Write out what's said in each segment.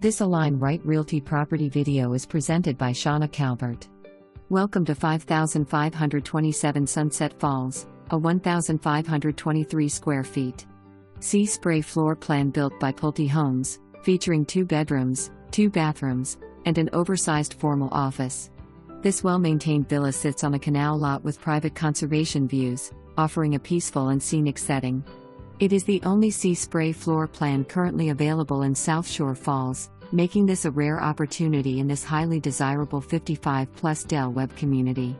This Align Right Realty property video is presented by Shauna Calvert. Welcome to 5527 Sunset Falls, a 1,523 square feet sea spray floor plan built by Pulte Homes, featuring 2 bedrooms, 2 bathrooms, and an oversized formal office. This well-maintained villa sits on a canal lot with private conservation views, offering a peaceful and scenic setting. It is the only sea spray floor plan currently available in Southshore Falls, making this a rare opportunity in this highly desirable 55-plus Del Webb community.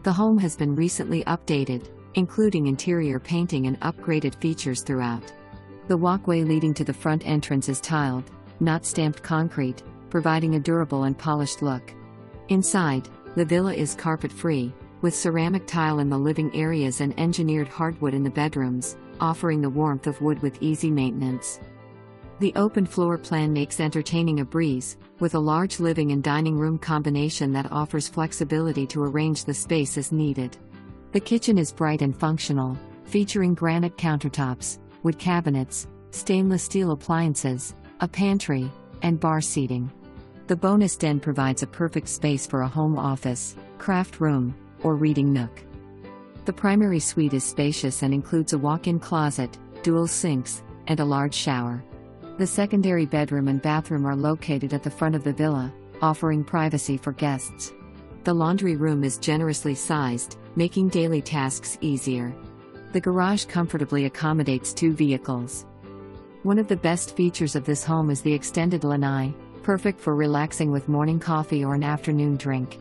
The home has been recently updated, including interior painting and upgraded features throughout. The walkway leading to the front entrance is tiled, not stamped concrete, providing a durable and polished look. Inside, the villa is carpet-free, with ceramic tile in the living areas and engineered hardwood in the bedrooms, offering the warmth of wood with easy maintenance. The open floor plan makes entertaining a breeze, with a large living and dining room combination that offers flexibility to arrange the space as needed. The kitchen is bright and functional, featuring granite countertops, wood cabinets, stainless steel appliances, a pantry, and bar seating. The bonus den provides a perfect space for a home office, craft room, or reading nook. The primary suite is spacious and includes a walk-in closet, dual sinks, and a large shower. The secondary bedroom and bathroom are located at the front of the villa, offering privacy for guests. The laundry room is generously sized, making daily tasks easier. The garage comfortably accommodates 2 vehicles. One of the best features of this home is the extended lanai, perfect for relaxing with morning coffee or an afternoon drink.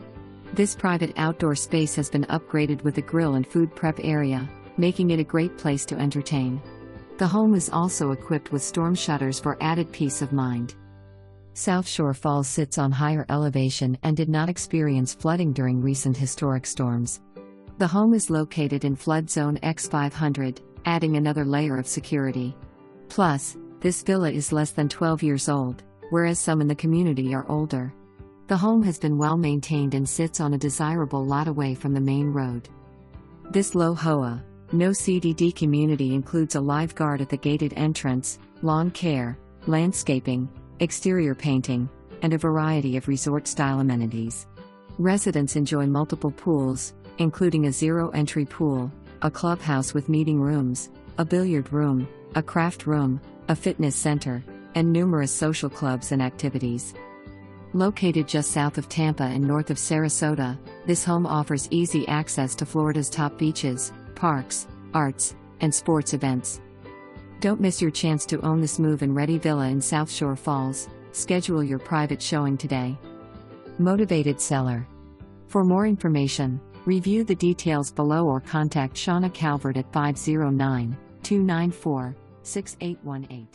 This private outdoor space has been upgraded with a grill and food prep area, making it a great place to entertain. The home is also equipped with storm shutters for added peace of mind. Southshore Falls sits on higher elevation and did not experience flooding during recent historic storms. The home is located in flood zone X500, adding another layer of security. Plus, this villa is less than 12 years old, whereas some in the community are older. The home has been well maintained and sits on a desirable lot away from the main road. This low HOA, no CDD community includes a lifeguard at the gated entrance, lawn care, landscaping, exterior painting, and a variety of resort-style amenities. Residents enjoy multiple pools, including a zero-entry pool, a clubhouse with meeting rooms, a billiard room, a craft room, a fitness center, and numerous social clubs and activities. Located just south of Tampa and north of Sarasota, this home offers easy access to Florida's top beaches, parks, arts, and sports events. Don't miss your chance to own this move-in-ready villa in Southshore Falls. Schedule your private showing today. Motivated seller. For more information, review the details below or contact Shauna Calvert at 509-294-6818.